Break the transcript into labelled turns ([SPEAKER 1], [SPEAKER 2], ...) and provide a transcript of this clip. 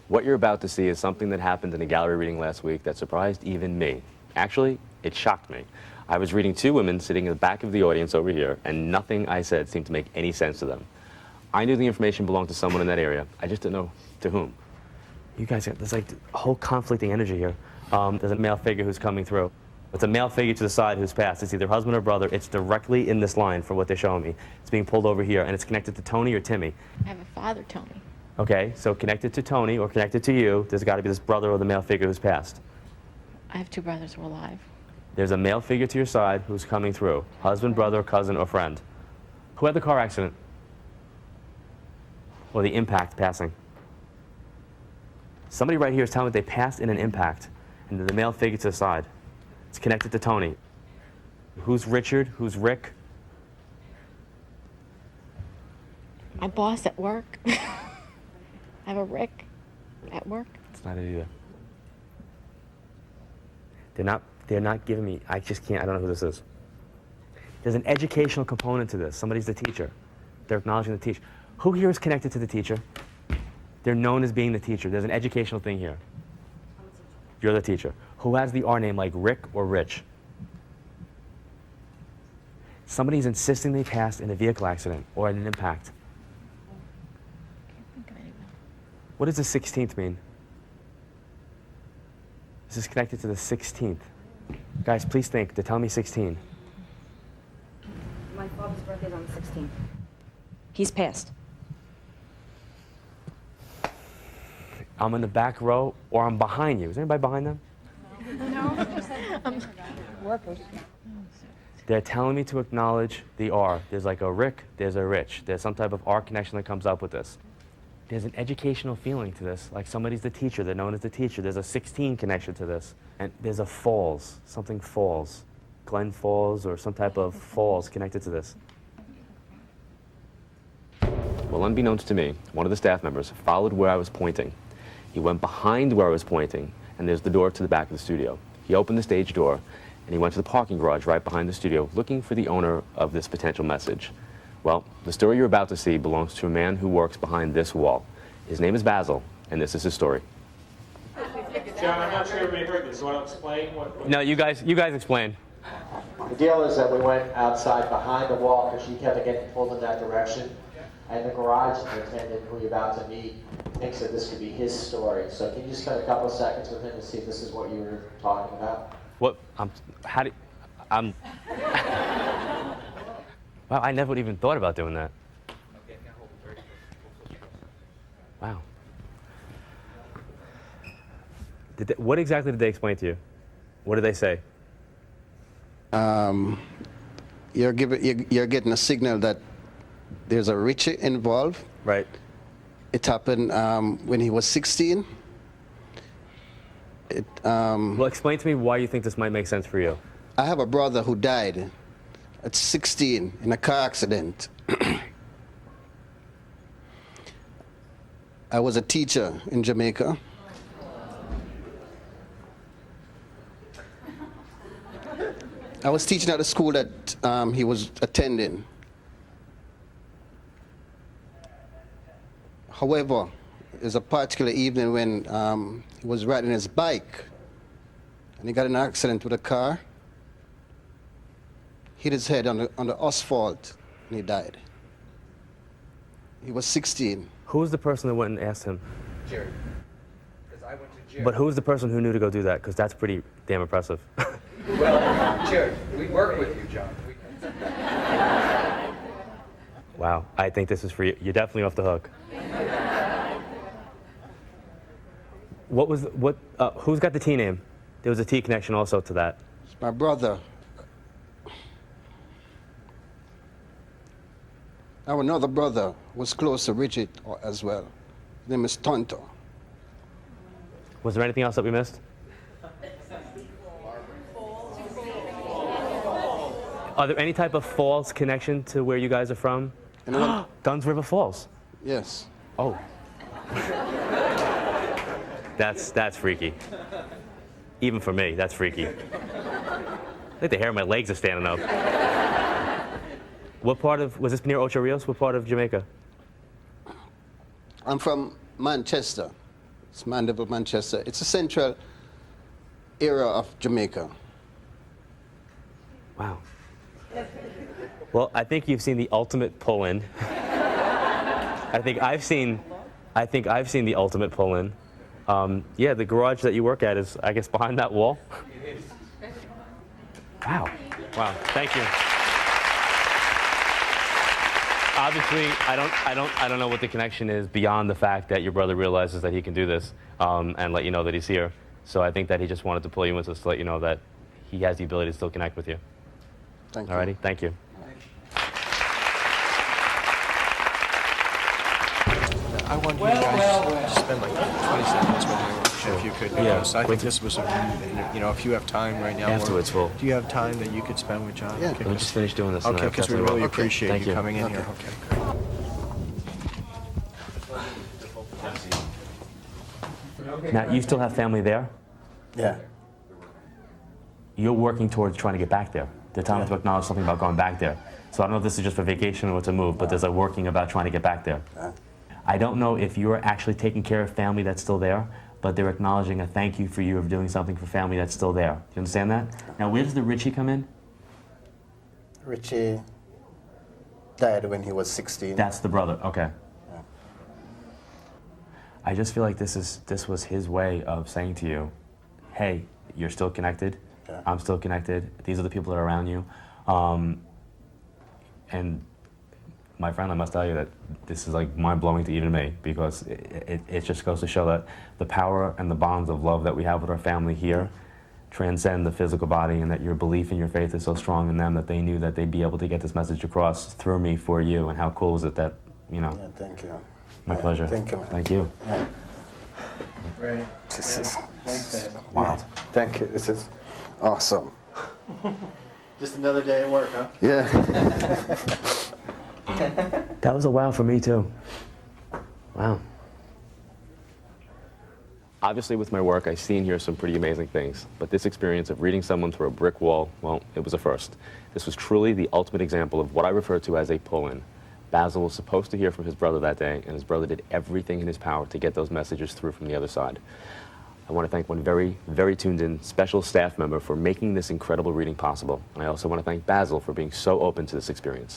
[SPEAKER 1] What you're about to see is something that happened in a gallery reading last week that surprised even me. Actually, it shocked me. I was reading two women sitting in the back of the audience over here, and nothing I said seemed to make any sense to them. I knew the information belonged to someone in that area. I just didn't know to whom. You guys, there's like a whole conflicting energy here. There's a male figure who's coming through. It's a male figure to the side who's passed. It's either husband or brother. It's directly in this line for what they're showing me. It's being pulled over here, and it's connected to Tony or Timmy.
[SPEAKER 2] I have a father, Tony.
[SPEAKER 1] Okay, so connected to Tony or connected to you, there's got to be this brother or the male figure who's passed.
[SPEAKER 2] I have two brothers who are alive.
[SPEAKER 1] There's a male figure to your side who's coming through. Husband, brother, cousin, or friend. Who had the car accident? Or the impact passing? Somebody right here is telling me they passed in an impact, and the male figure to the side. It's connected to Tony. Who's Richard? Who's Rick?
[SPEAKER 2] My boss at work. I have a Rick at work.
[SPEAKER 1] It's not it either. They're not giving me, I just can't, I don't know who this is. There's an educational component to this. Somebody's the teacher. They're acknowledging the teacher. Who here is connected to the teacher? They're known as being the teacher. There's an educational thing here. You're the teacher. Who has the R name like Rick or Rich? Somebody's insisting they passed in a vehicle accident or in an impact.
[SPEAKER 2] Can't think of anyone.
[SPEAKER 1] What does the 16th mean? This is connected to the 16th. Guys, please think. They're telling me 16.
[SPEAKER 3] My father's birthday is on the 16th. He's passed.
[SPEAKER 1] I'm in the back row or I'm behind you. Is anybody behind them?
[SPEAKER 3] Workers.
[SPEAKER 1] They're telling me to acknowledge the R. There's like a Rick, there's a Rich. There's some type of R connection that comes up with this. There's an educational feeling to this, like somebody's the teacher, they're known as the teacher. There's a 16 connection to this. And there's a Falls, something Falls. Glen Falls or some type of falls connected to this. Well, unbeknownst to me, one of the staff members followed where I was pointing. He went behind where I was pointing, and there's the door to the back of the studio. He opened the stage door, and he went to the parking garage right behind the studio, looking for the owner of this potential message. Well, the story you're about to see belongs to a man who works behind this wall. His name is Basil, and this is his story.
[SPEAKER 4] John, I'm not sure everybody heard this. You want to explain what?
[SPEAKER 1] No, you guys explain.
[SPEAKER 5] The deal is that we went outside behind the wall because she kept getting pulled in that direction. And the garage attendant who you're about to meet thinks that this could be his story. So can you just spend a couple of seconds with him to see if this is what you were talking about?
[SPEAKER 1] What? Wow, I never even thought about doing that. Wow. What exactly did they explain to you? What did they say?
[SPEAKER 6] You're getting a signal that there's a Richie involved.
[SPEAKER 1] Right.
[SPEAKER 6] It happened when he was 16.
[SPEAKER 1] Well, explain to me why you think this might make sense for you.
[SPEAKER 6] I have a brother who died at 16 in a car accident. I was a teacher in Jamaica. I was teaching at the school that he was attending. However, there's a particular evening when he was riding his bike and he got in an accident with a car, hit his head on the asphalt, and he died. He was 16.
[SPEAKER 1] Who was the person that went and asked him?
[SPEAKER 7] Jerry. Because I went to Jerry.
[SPEAKER 1] But who was the person who knew to go do that? Because that's pretty damn impressive.
[SPEAKER 7] Well, Jerry, we work with you, John.
[SPEAKER 1] Wow, I think this is for you. You're definitely off the hook. Who's got the T name? There was a T connection also to that.
[SPEAKER 6] It's my brother. Our another brother was close to Richard as well. His name is Tonto.
[SPEAKER 1] Was there anything else that we missed? Are there any type of falls connection to where you guys are from? Dunn's River Falls.
[SPEAKER 6] Yes.
[SPEAKER 1] Oh. That's freaky. Even for me, that's freaky. I think the hair on my legs are standing up. What part of, was this near Ocho Rios? What part of Jamaica?
[SPEAKER 6] I'm from Manchester. It's Mandeville, Manchester. It's a central area of Jamaica.
[SPEAKER 1] Wow. Well, I think you've seen the ultimate pull-in. I think I've seen the ultimate pull-in. Yeah, the garage that you work at is, I guess, behind that wall.
[SPEAKER 7] It is.
[SPEAKER 1] Wow. Wow. Thank you. Obviously, I don't know what the connection is beyond the fact that your brother realizes that he can do this and let you know that he's here. So I think that he just wanted to pull you into this to let you know that he has the ability to still connect with you.
[SPEAKER 6] Thank you.
[SPEAKER 1] Alrighty. Thank you.
[SPEAKER 8] I want you guys to spend like 20 seconds with me, if you could.
[SPEAKER 1] Yeah,
[SPEAKER 8] Because I
[SPEAKER 1] quick.
[SPEAKER 8] think this was, if you have time right now.
[SPEAKER 1] After
[SPEAKER 8] or-
[SPEAKER 1] it's full.
[SPEAKER 8] Do you have time that you could spend with John?
[SPEAKER 6] Yeah.
[SPEAKER 8] Okay,
[SPEAKER 1] Let me just finish doing this. and
[SPEAKER 8] Okay,
[SPEAKER 1] I've
[SPEAKER 8] because we
[SPEAKER 1] definitely
[SPEAKER 8] really
[SPEAKER 1] will.
[SPEAKER 8] appreciate
[SPEAKER 1] Thank
[SPEAKER 8] you
[SPEAKER 1] you.
[SPEAKER 8] coming in
[SPEAKER 6] Okay.
[SPEAKER 8] here. Okay.
[SPEAKER 1] Now, you still have family there?
[SPEAKER 6] Yeah.
[SPEAKER 1] You're working towards trying to get back there. They're telling to acknowledge something about going back there. So I don't know if this is just for vacation or to move, but there's a working about trying to get back there. I don't know if you're actually taking care of family that's still there, but they're acknowledging a thank you for you of doing something for family that's still there. You understand that? Now, where does the Richie come in?
[SPEAKER 6] Richie died when he was 16.
[SPEAKER 1] That's the brother. Okay. I just feel like this was his way of saying to you, hey, you're still connected.
[SPEAKER 6] Yeah.
[SPEAKER 1] I'm still connected. These are the people that are around you. And my friend, I must tell you that this is like mind-blowing to even me, because it just goes to show that the power and the bonds of love that we have with our family here transcend the physical body, and that your belief in your faith is so strong in them that they knew that they'd be able to get this message across through me for you. And how cool is it that, you know,
[SPEAKER 6] Yeah, thank you.
[SPEAKER 1] my
[SPEAKER 6] Yeah,
[SPEAKER 1] pleasure.
[SPEAKER 6] Thank you.
[SPEAKER 1] Thank you.
[SPEAKER 7] Right.
[SPEAKER 6] This is
[SPEAKER 7] Thanks, Dad.
[SPEAKER 1] Wow.
[SPEAKER 6] Thank you. This is awesome.
[SPEAKER 7] Just another day at work, huh?
[SPEAKER 6] Yeah.
[SPEAKER 1] That was a wow for me too. Wow. Obviously, with my work, I see and hear some pretty amazing things, but this experience of reading someone through a brick wall, well, it was a first. This was truly the ultimate example of what I refer to as a pull-in. Basil was supposed to hear from his brother that day, and his brother did everything in his power to get those messages through from the other side. I want to thank one very, very tuned-in special staff member for making this incredible reading possible, and I also want to thank Basil for being so open to this experience.